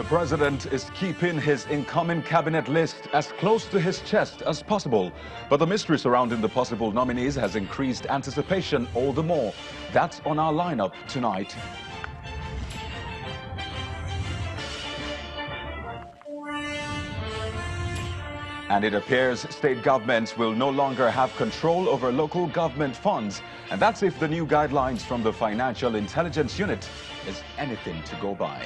The president is keeping his incoming cabinet list as close to his chest as possible. But the mystery surrounding the possible nominees has increased anticipation all the more. That's on our lineup tonight. And it appears state governments will no longer have control over local government funds. And that's if the new guidelines from the Financial Intelligence Unit is anything to go by.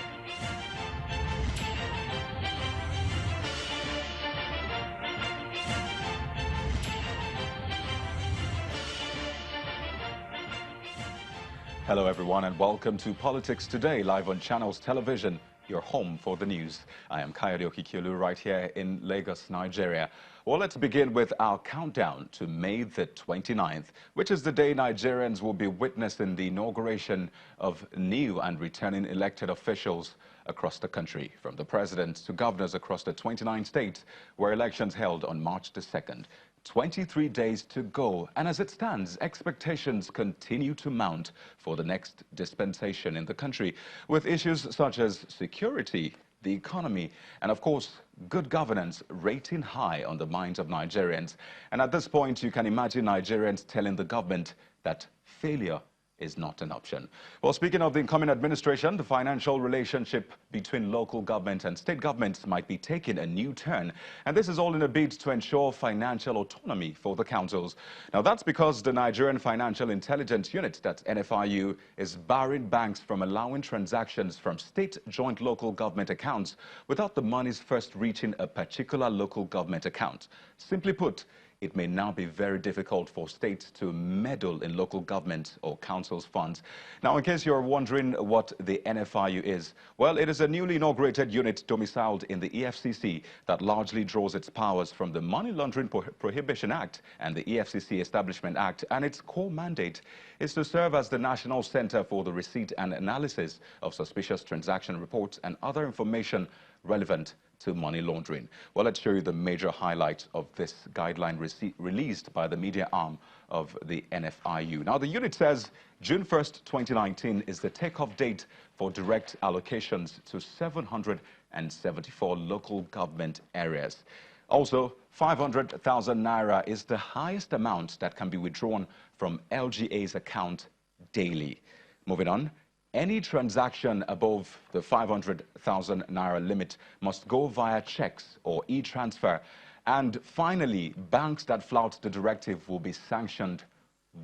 Hello everyone and welcome to Politics Today, live on Channels Television, your home for the news. I am Kayode Okikiolu right here in Lagos, Nigeria. Well, let's begin with our countdown to May the 29th, which is the day Nigerians will be witnessing the inauguration of new and returning elected officials across the country, from the president to governors across the 29 states where elections held on March the 2nd. 23 days to go, and as it stands, expectations continue to mount for the next dispensation in the country, with issues such as security, the economy, and of course, good governance rating high on the minds of Nigerians. And at this point, you can imagine Nigerians telling the government that failure is not an option. Well, speaking of the incoming administration, the financial relationship between local government and state governments might be taking a new turn. And this is all in a bid to ensure financial autonomy for the councils. Now, that's because the Nigerian Financial Intelligence Unit, that's NFIU, is barring banks from allowing transactions from state joint local government accounts without the monies first reaching a particular local government account. Simply put, it may now be very difficult for states to meddle in local government or council's funds. Now, in case you're wondering what the NFIU is, well, it is a newly inaugurated unit domiciled in the EFCC that largely draws its powers from the Money Laundering Prohibition Act and the EFCC Establishment Act, and its core mandate is to serve as the National Center for the Receipt and Analysis of Suspicious Transaction Reports and other information relevant to money laundering. Well, let's show you the major highlights of this guideline released by the media arm of the NFIU. Now, the unit says June 1st, 2019 is the takeoff date for direct allocations to 774 local government areas. Also, 500,000 naira is the highest amount that can be withdrawn from LGAs account daily. Moving on. Any transaction above the 500,000 naira limit must go via checks or e-transfer. And finally, banks that flout the directive will be sanctioned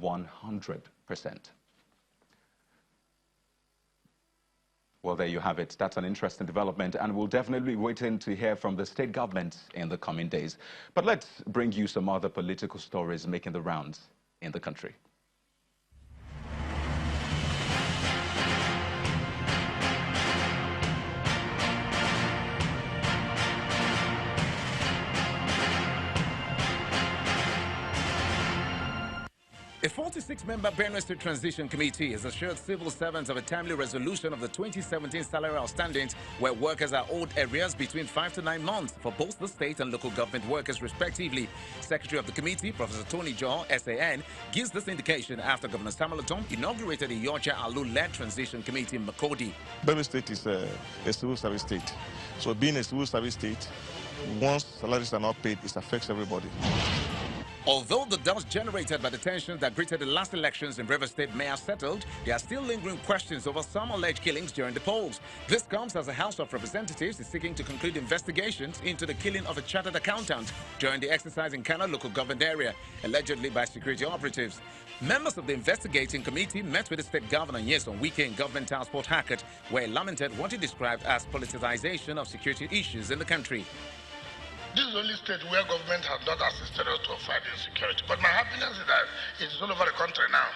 100%. Well, there you have it. That's an interesting development, and we'll definitely be waiting to hear from the state governments in the coming days. But let's bring you some other political stories making the rounds in the country. A 46-member Benue State Transition Committee has assured civil servants of a timely resolution of the 2017 salary outstandings, where workers are owed arrears between 5 to 9 months for both the state and local government workers, respectively. Secretary of the committee, Professor Tony Joe, SAN, gives this indication after Governor Samuel Otom inaugurated the Yocha Alu-led Transition Committee in Makodi. Benue State is a civil service state. So being a civil service state, once salaries are not paid, it affects everybody. Although the dust generated by the tensions that greeted the last elections in Rivers State may have settled, there are still lingering questions over some alleged killings during the polls. This comes as the House of Representatives is seeking to conclude investigations into the killing of a chartered accountant during the exercise in Kano local government area, allegedly by security operatives. Members of the investigating committee met with the state governor on Wike in Government House Port Harcourt, where he lamented what he described as politicization of security issues in the country. This is the only state where government has not assisted us to fight insecurity. But my happiness is that it's all over the country now.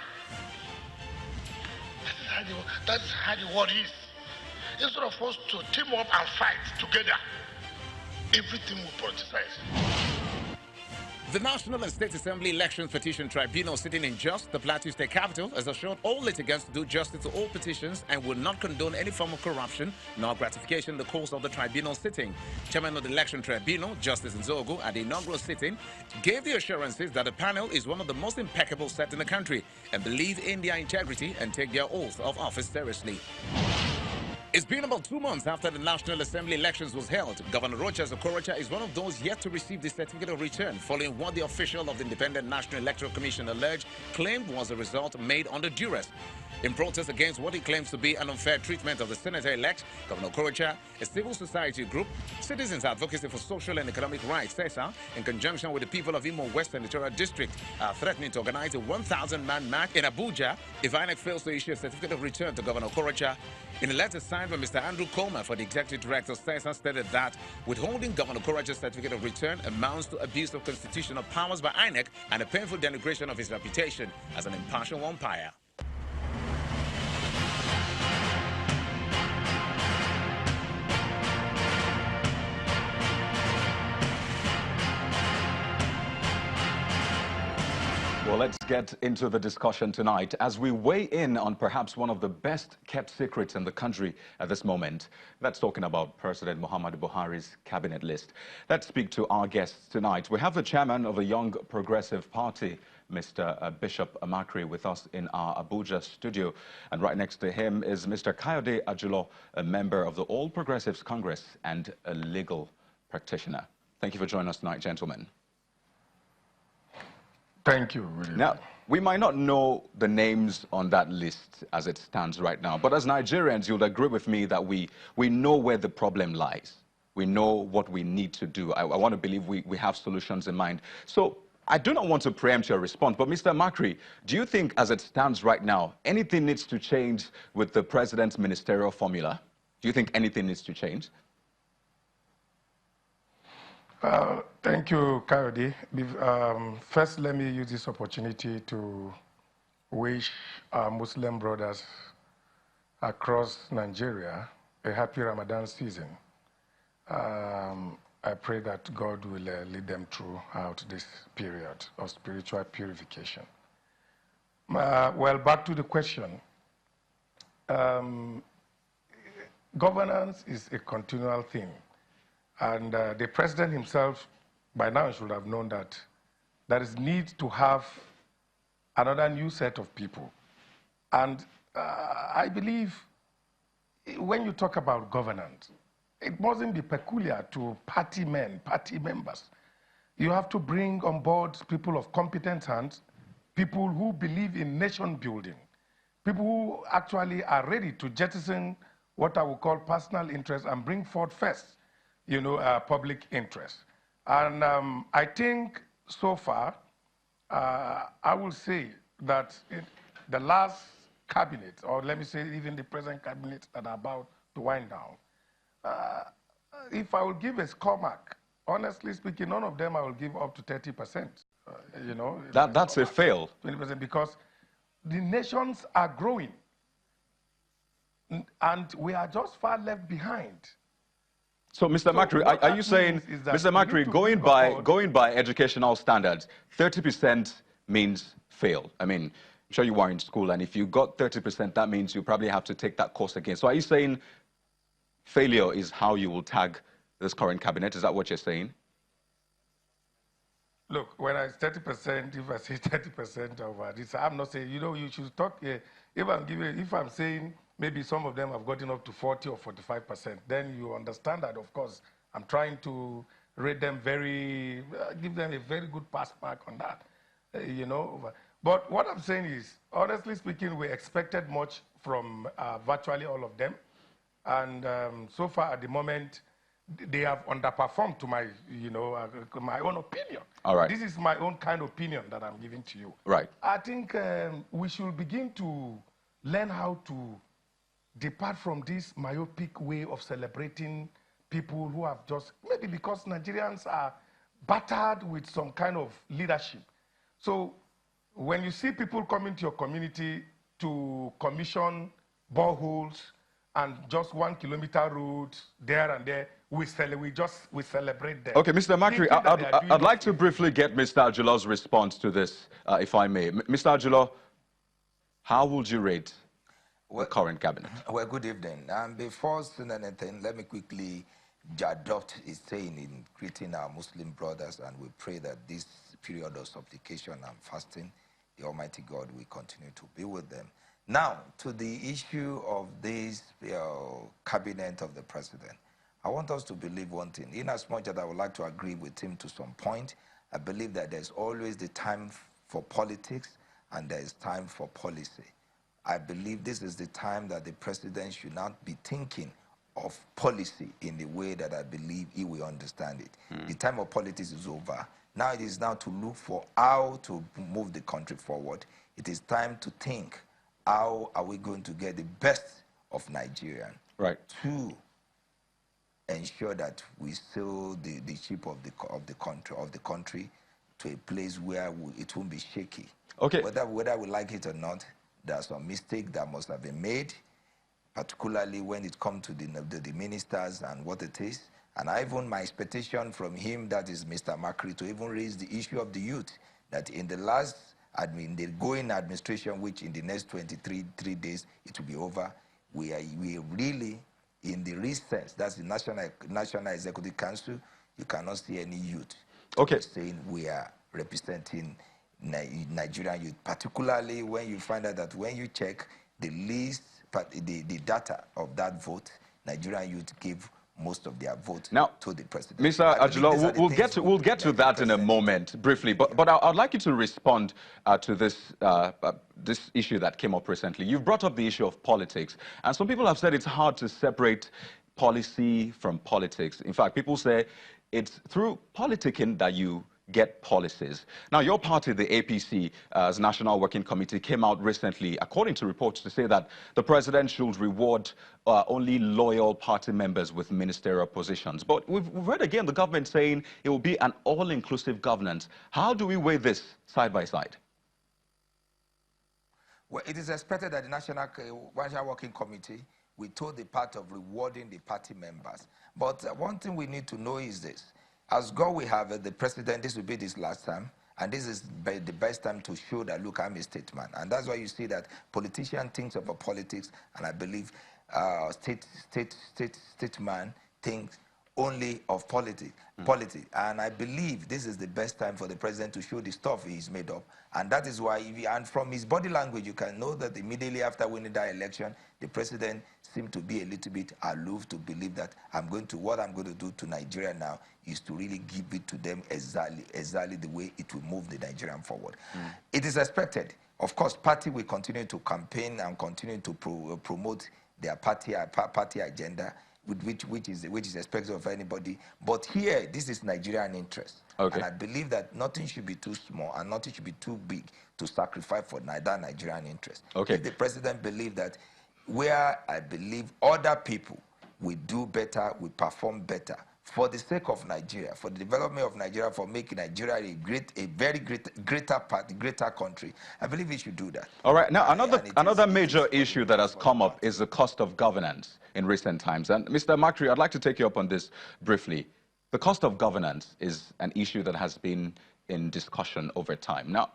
That is how the world is. Instead of us to team up and fight together, everything will politicize. The National and State Assembly Elections Petition Tribunal sitting in Jos, the Plateau State capital, has assured all litigants to do justice to all petitions and will not condone any form of corruption nor gratification in the course of the tribunal sitting. Chairman of the Election Tribunal, Justice Nzogo, at the inaugural sitting, gave the assurances that the panel is one of the most impeccable set in the country and believe in their integrity and take their oath of office seriously. It's been about 2 months after the National Assembly elections was held. Governor Rochas Okorocha is one of those yet to receive the certificate of return, following what the official of the Independent National Electoral Commission alleged claimed was a result made under duress. In protest against what he claims to be an unfair treatment of the senator-elect, Governor Okorocha, a civil society group, Citizens Advocacy for Social and Economic Rights, CESA, in conjunction with the people of Imo West Senatorial District, are threatening to organize a 1,000-man march in Abuja if INEC fails to issue a certificate of return to Governor Okorocha. In a letter signed by Mr. Andrew Coleman for the Executive Director, CESA stated that withholding Governor Okorocha's certificate of return amounts to abuse of constitutional powers by INEC and a painful denigration of his reputation as an impartial umpire. Well, let's get into the discussion tonight as we weigh in on perhaps one of the best kept secrets in the country at this moment. That's talking about President Muhammadu Buhari's cabinet list. Let's speak to our guests tonight. We have the chairman of a young progressive party, Mr. Bishop Amakiri, with us in our Abuja studio. And right next to him is Mr. Ajulo, a member of the All Progressives Congress and a legal practitioner. Thank you for joining us tonight, gentlemen. Thank you. Really. Now, we might not know the names on that list as it stands right now, but as Nigerians, you'll agree with me that we know where the problem lies. We know what we need to do. I want to believe we have solutions in mind. So I do not want to preempt your response, but Mr. Amakiri, do you think as it stands right now, anything needs to change with the president's ministerial formula? Do you think anything needs to change? Thank you, Kayode. First, let me use this opportunity to wish our Muslim brothers across Nigeria a happy Ramadan season. I pray that God will lead them throughout this period of spiritual purification. Well, back to the question. Governance is a continual thing. And the president himself, by now, should have known that there is need to have another new set of people. And I believe when you talk about governance, it mustn't be peculiar to party members. You have to bring on board people of competent hands, people who believe in nation building, people who actually are ready to jettison what I would call personal interest and bring forth first, public interest. And I think so far, I will say that the last cabinet, or let me say even the present cabinet that are about to wind down, if I will give a score mark, honestly speaking, none of them I will give up to 30%. That's a fail. 20%, because the nations are growing, and we are just far left behind. So, Mr. Amakiri, are you saying, Mr. Amakiri, going by educational standards, 30% means fail? I mean, I'm sure you are in school, and if you got 30%, that means you probably have to take that course again. So are you saying failure is how you will tag this current cabinet? Is that what you're saying? Look, when I say 30%, if I say 30% over this, I'm not saying, you should talk, if I'm saying maybe some of them have gotten up to 40 or 45%, then you understand that, of course, I'm trying to rate them give them a very good pass mark on that, But what I'm saying is, honestly speaking, we expected much from virtually all of them. And so far at the moment, they have underperformed to my, my own opinion. All right. This is my own kind of opinion that I'm giving to you. Right. I think we should begin to learn how to depart from this myopic way of celebrating people who have just, maybe because Nigerians are battered with some kind of leadership. So when you see people coming to your community to commission boreholes and just 1 kilometer roads there and there, we celebrate them. Okay, Mr. Amakiri, I'd like to briefly get Mr. Ajulo's response to this, if I may. Mr. Ajulo, how would you rate the current cabinet? Well, good evening. Before saying anything, let me quickly adopt his saying in greeting our Muslim brothers, and we pray that this period of supplication and fasting, the Almighty God will continue to be with them. Now, to the issue of this cabinet of the president, I want us to believe one thing. In as much as I would like to agree with him to some point, I believe that there's always the time for politics and there is time for policy. I believe this is the time that the president should not be thinking of policy in the way that I believe he will understand it. The time of politics is over. Now it is now to look for how to move the country forward. It is time to think, how are we going to get the best of Nigerian to ensure that we sail the ship of the country to a place where it won't be shaky. Okay. Whether we like it or not, there are some mistakes that must have been made, particularly when it comes to the ministers and what it is. And even my expectation from him, that is Mr. Amakiri, to even raise the issue of the youth, that in the last, the going administration, which in the next 3 days, it will be over, we are really, in the recess, that's the National Executive Council, you cannot see any youth saying we are representing Nigerian youth, particularly when you find out that when you check the list, the data of that vote, Nigerian youth give most of their vote to the president. Mr. Ajulo, we'll get to that in a moment, briefly, but I'd like you to respond to this this issue that came up recently. You've brought up the issue of politics, and some people have said it's hard to separate policy from politics. In fact, people say it's through politicking that you get policies. Now, your party, the APC, as National Working Committee, came out recently, according to reports, to say that the president should reward only loyal party members with ministerial positions. But we've read again the government saying it will be an all-inclusive governance. How do we weigh this side by side? Well, it is expected that the National Working Committee will take the part of rewarding the party members. But one thing we need to know is this. As God we have the president, this will be this last time, and this is the best time to show that, look, I'm a statesman. And that's why you see that politician thinks about politics, and I believe statesman thinks only of politics. And I believe this is the best time for the president to show the stuff he's made up. And that is why, and from his body language, you can know that immediately after winning that election, the president seemed to be a little bit aloof, to believe that what I'm going to do to Nigeria now is to really give it to them exactly the way it will move the Nigerian forward. It is expected. Of course, party will continue to campaign and continue to promote their party agenda, which is expected of anybody. But here, this is Nigerian interest. And I believe that nothing should be too small and nothing should be too big to sacrifice for that Nigerian interest. If the president believes that where I believe other people will do better, will perform better, for the sake of Nigeria, for the development of Nigeria, for making Nigeria a very greater country, I believe we should do that. All right. Now, another major issue that has come up is the cost of governance in recent times. And Mr. Amakiri, I'd like to take you up on this briefly. The cost of governance is an issue that has been in discussion over time. Now,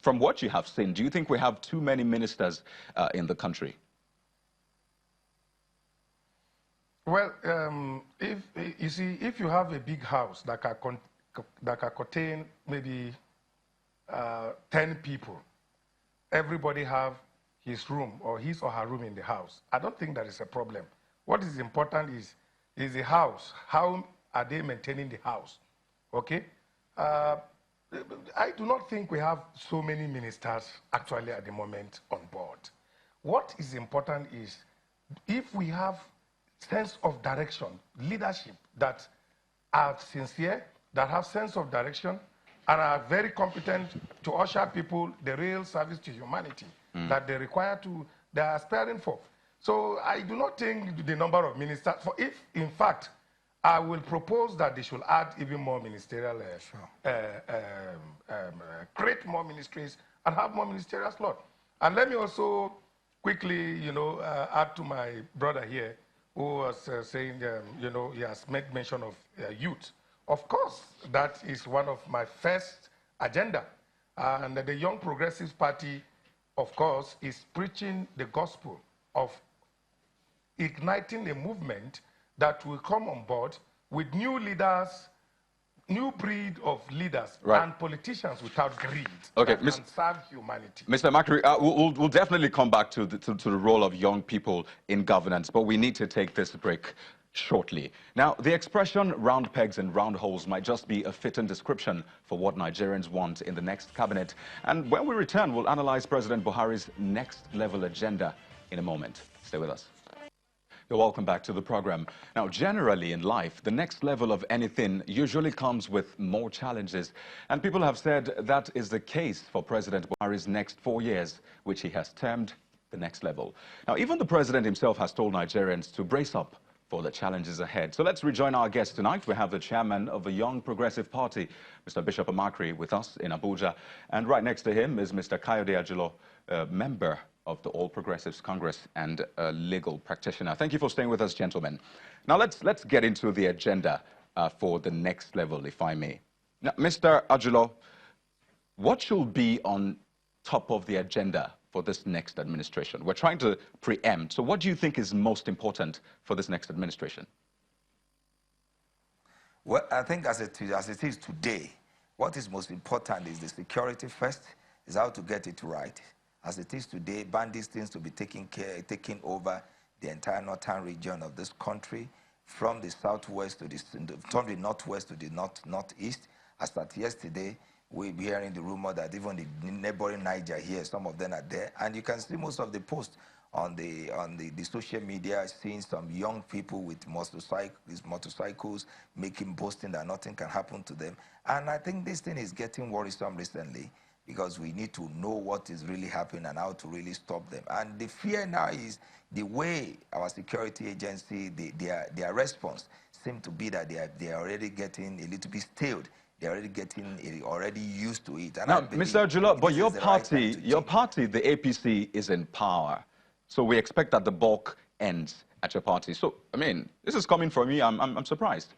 from what you have seen, do you think we have too many ministers in the country? Well, if you have a big house that can contain maybe 10 people, everybody have his room or his or her room in the house, I don't think that is a problem. What is important is the house. How are they maintaining the house? Okay? I do not think we have so many ministers actually at the moment on board. What is important is if we have sense of direction, leadership that are sincere, that have sense of direction, and are very competent to usher people the real service to humanity that they they are aspiring for. So I do not think the number of ministers, for if in fact I will propose that they should add even more ministerial, create more ministries and have more ministerial slots. And let me also quickly, add to my brother here, who was saying, he has made mention of youth. Of course, that is one of my first agenda. And the Young Progressive Party, of course, is preaching the gospel of igniting a movement that will come on board with new leaders new breed of leaders and politicians without greed that can serve humanity. Mr. Amakiri, we'll definitely come back to the role of young people in governance, but we need to take this break shortly. Now, the expression round pegs and round holes might just be a fitting description for what Nigerians want in the next cabinet. And when we return, we'll analyze President Buhari's next level agenda in a moment. Stay with us. You're welcome back to the program. Now, generally in life, the next level of anything usually comes with more challenges. And people have said that is the case for President Buhari's next 4 years, which he has termed the next level. Now, even the president himself has told Nigerians to brace up for the challenges ahead. So let's rejoin our guest tonight. We have the chairman of the Young Progressive Party, Mr. Bishop Amakiri, with us in Abuja. And right next to him is Mr. Ajulo, member of the All Progressives Congress and a legal practitioner. Thank you for staying with us, gentlemen. Now let's get into the agenda for the next level, if I may. Now, Mr. Ajulo, what should be on top of the agenda for this next administration? We're trying to preempt. So what do you think is most important for this next administration? Well, I think as it is today, what is most important is the security first, is how to get it right. As it is today, bandits seems to be taking over the entire northern region of this country, from the southwest to from the northwest to the northeast. As at yesterday, we're hearing the rumor that even the neighboring Niger here, some of them are there. And you can see most of the posts on the social media, seeing some young people with motorcycles boasting that nothing can happen to them. And I think this thing is getting worrisome recently, because we need to know what is really happening and how to really stop them. And the fear now is the way our security agency, their response seems to be that they are already getting a little bit stale. They're already used to it. And now, Mr. Ajulo, but your party, the APC, is in power. So we expect that the bulk ends at your party. So, I mean, this is coming from me. I'm surprised.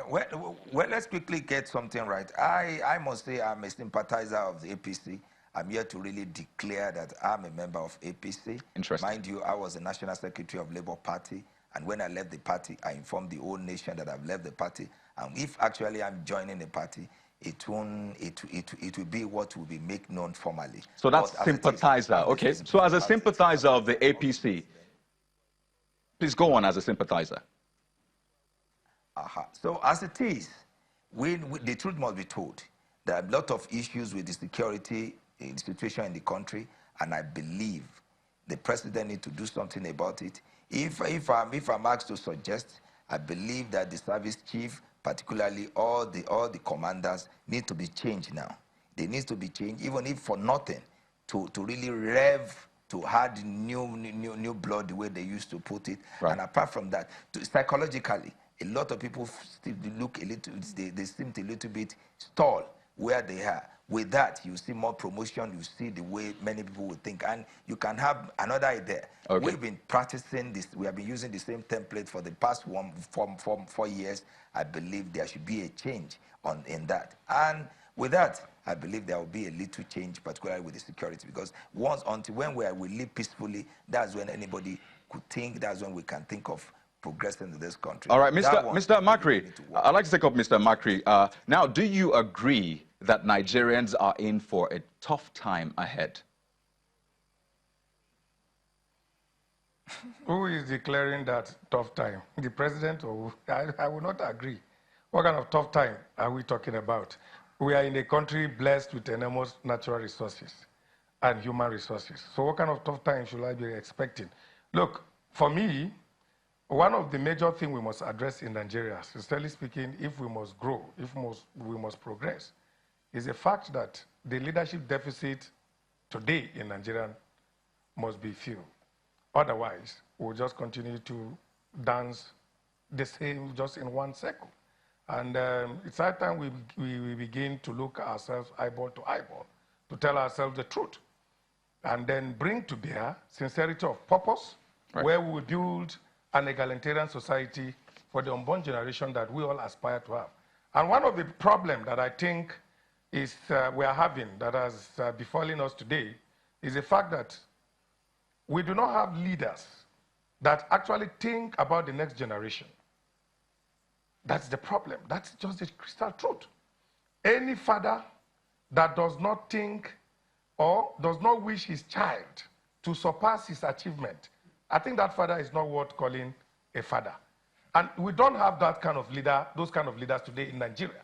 Well, let's quickly get something right. I must say I'm a sympathizer of the APC. I'm here to really declare that I'm a member of APC. Interesting. Mind you, I was the National Secretary of Labour Party, and when I left the party, I informed the whole nation that I've left the party. And if actually I'm joining the party, it will be what will be made known formally. So that's sympathizer, okay. So as a sympathizer of the APC, please go on as a sympathizer. So as it is, the truth must be told. There are a lot of issues with the security situation in the country, and I believe the president needs to do something about it. If I'm asked to suggest, I believe that the service chief, particularly all the commanders, need to be changed now. They need to be changed, even if for nothing, to really rev, to add new blood the way they used to put it. Right. And apart from that, psychologically, a lot of people still look a little, they seem a little bit stalled where they are. With that, you see more promotion, you see the way many people would think. And you can have another idea. Okay. We've been practicing this, we have been using the same template for the past 4 years. I believe there should be a change in that. And with that, I believe there will be a little change, particularly with the security, because until when we live peacefully, that's when anybody could think, that's when we can think of progressing in this country. All right, Mr. Amakiri, I'd like to take up Mr. Amakiri. Now, do you agree that Nigerians are in for a tough time ahead? Who is declaring that tough time? The president? Or I will not agree. What kind of tough time are we talking about? We are in a country blessed with enormous natural resources and human resources. So what kind of tough time should I be expecting? Look, for me, one of the major things we must address in Nigeria, sincerely speaking, if we must grow, if we must progress, is the fact that the leadership deficit today in Nigeria must be filled. Otherwise, we'll just continue to dance the same, just in one circle. And it's high time we begin to look at ourselves eyeball to eyeball, to tell ourselves the truth, and then bring to bear sincerity of purpose, right, where we will build an egalitarian society for the unborn generation that we all aspire to have. And one of the problems that I think is we are having, that has befallen us today, is the fact that we do not have leaders that actually think about the next generation. That's the problem. That's just the crystal truth. Any father that does not think or does not wish his child to surpass his achievement, I think that father is not worth calling a father. And we don't have that kind of leader, those kind of leaders today in Nigeria.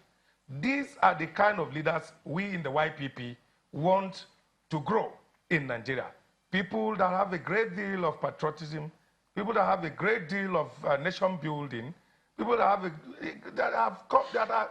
These are the kind of leaders we in the YPP want to grow in Nigeria. People that have a great deal of patriotism, people that have a great deal of nation building, people that are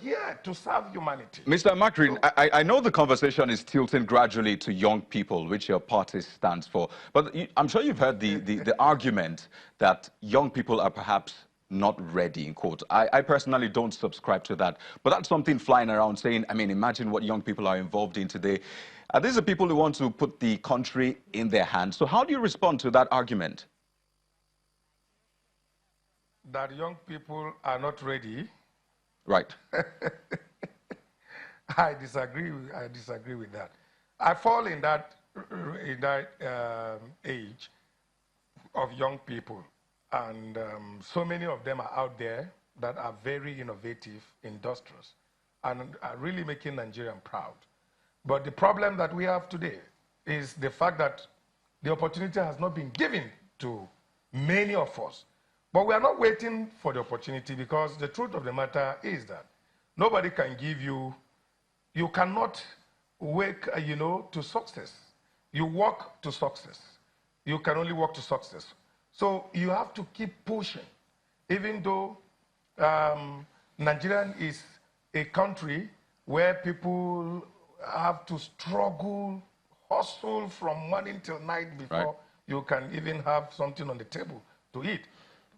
here to serve humanity. Mr. Amakiri, so, I know the conversation is tilting gradually to young people, which your party stands for. But I'm sure you've heard the argument that young people are perhaps not ready, in quote. I personally don't subscribe to that. But that's something flying around saying, I mean, imagine what young people are involved in today. These are people who want to put the country in their hands. So how do you respond to that argument? That young people are not ready. Right. I disagree with that. I fall in that age of young people. And so many of them are out there that are very innovative, industrious, and are really making Nigerian proud. But the problem that we have today is the fact that the opportunity has not been given to many of us. But we are not waiting for the opportunity, because the truth of the matter is that nobody can give you, you cannot wake, to success. You walk to success. You can only walk to success. So you have to keep pushing, even though Nigeria is a country where people have to struggle, hustle from morning till night before you can even have something on the table to eat.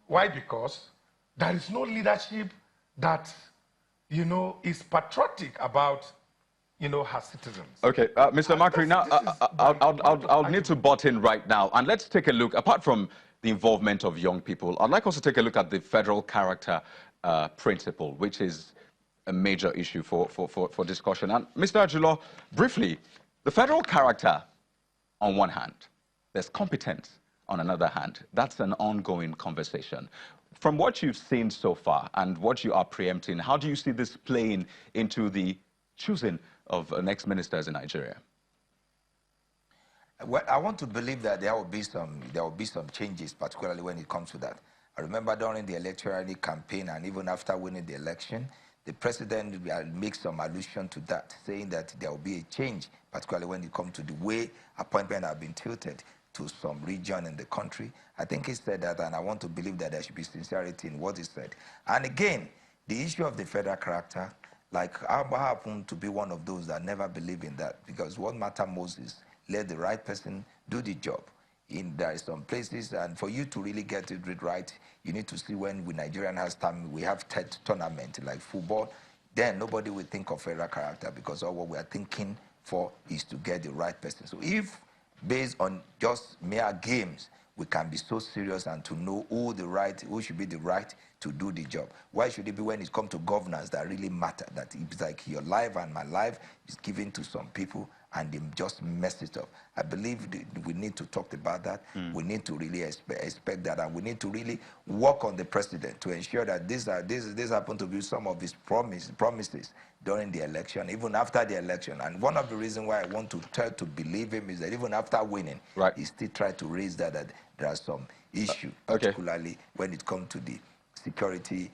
Why? Because there is no leadership that, is patriotic about, her citizens. Okay, Mr. Amakiri, now I'll need to butt in right now, and let's take a look. Apart from the involvement of young people, I'd like us to take a look at the federal character principle, which is a major issue for discussion. And Mr. Ajulo, briefly, the federal character on one hand, there's competence on another hand. That's an ongoing conversation. From what you've seen so far and what you are preempting, how do you see this playing into the choosing of next ministers in Nigeria? Well, I want to believe that there will be some changes, particularly when it comes to that. I remember during the electoral campaign and even after winning the election, the president makes some allusion to that, saying that there will be a change, particularly when it comes to the way appointments have been tilted to some region in the country. I think he said that, and I want to believe that there should be sincerity in what he said. And again, the issue of the federal character, like I happen to be one of those that never believe in that, because what matters most is let the right person do the job. There are some places, and for you to really get it right, you need to see when Nigerian has time, we have tournament like football, then nobody will think of federal character, because all what we are thinking for is to get the right person. So if based on just mere games, we can be so serious and to know who should be the right to do the job. Why should it be when it comes to governance that really matter? That it's like your life and my life is given to some people and they just mess it up. I believe we need to talk about that. We need to really expect that, and we need to really work on the president to ensure that this happen to be some of his promises during the election, even after the election. And one of the reasons why I want to try to believe him is that even after winning, he still tried to raise that there are some issue, particularly when it comes to the security,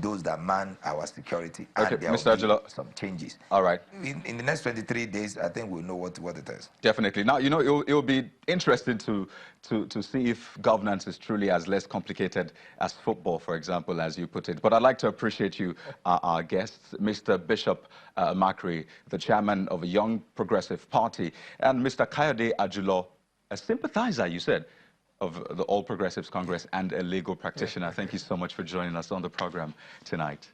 those that man our security, and there will be some changes. All right. In the next 23 days, I think we'll know what it is. Definitely. Now, it'll be interesting to see if governance is truly as less complicated as football, for example, as you put it. But I'd like to appreciate you, our guests, Mr. Bishop Amakiri, the chairman of a young progressive party, and Mr. Kayode Ajulo, a sympathizer, you said, of the All Progressives Congress and a legal practitioner. Thank you so much for joining us on the program tonight.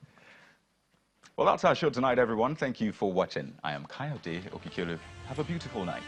Well, that's our show tonight, everyone. Thank you for watching. I am Kayode Okikiolu. Have a beautiful night.